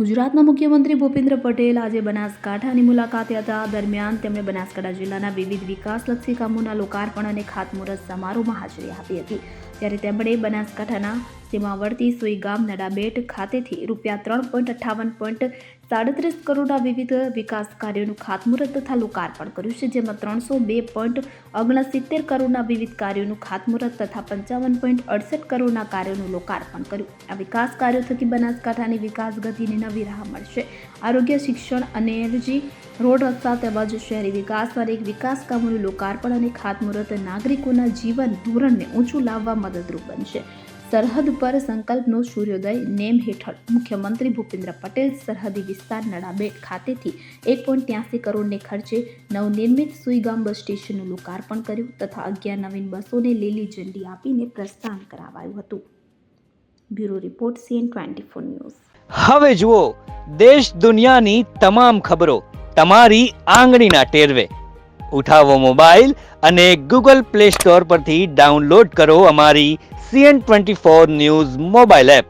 ગુજરાતના મુખ્યમંત્રી ભૂપેન્દ્ર પટેલ આજે બનાસકાંઠાની મુલાકાતે હતા. દરમિયાન તેમણે બનાસકાંઠા જિલ્લાના વિવિધ વિકાસલક્ષી કામોના લોકાર્પણ અને ખાતમુહૂર્ત સમારોહમાં હાજરી આપી હતી. ત્યારે તેમણે બનાસકાંઠાના સીમાવર્તી સુઈગામ નડાબેટ ખાતેથી ₹3.58.37 કરોડના વિવિધ વિકાસ કાર્યોનું ખાતમુહૂર્ત તથા લોકાર્પણ કર્યું છે, જેમાં ₹302.69 કરોડના વિવિધ કાર્યોનું ખાતમુહૂર્ત તથા ₹55.68 કરોડના કાર્યોનું લોકાર્પણ કર્યું. આ વિકાસ કાર્યો થકી બનાસકાંઠાની વિકાસ ગતિને નવી રાહ મળશે. આરોગ્ય, શિક્ષણ, એનર્જી, રોડ, રસ્તા તેમજ શહેરી વિકાસના અનેક વિકાસ કામોનું લોકાર્પણ અને ખાતમુહૂર્ત નાગરિકોના જીવન ધોરણને ઊંચું લાવવા મદદરૂપ બનશે. સરહદ પર સંકલ્પનો સૂર્યોદય નેમ હેઠળ મુખ્યમંત્રી ભૂપેન્દ્ર પટેલ સરહદી વિસ્તાર નડાબેટ ખાતેથી 1.83 કરોડને ખર્ચે નવનિર્મિત સુઈગામ બસ સ્ટેશનનું લોકાર્પણ કર્યું તથા 11 નવીન બસોને લીલી ઝંડી આપીને પ્રસ્થાન કરાવાયું હતું. Bureau report CN24 news. હવે જુઓ દેશ દુનિયાની તમામ ખબરો તમારી આંગળીના ટેરવે. ઉઠાવો મોબાઈલ અને Google Play Store પરથી ડાઉનલોડ કરો અમારી CN24 ન્યૂઝ મોબાઈલ એપ.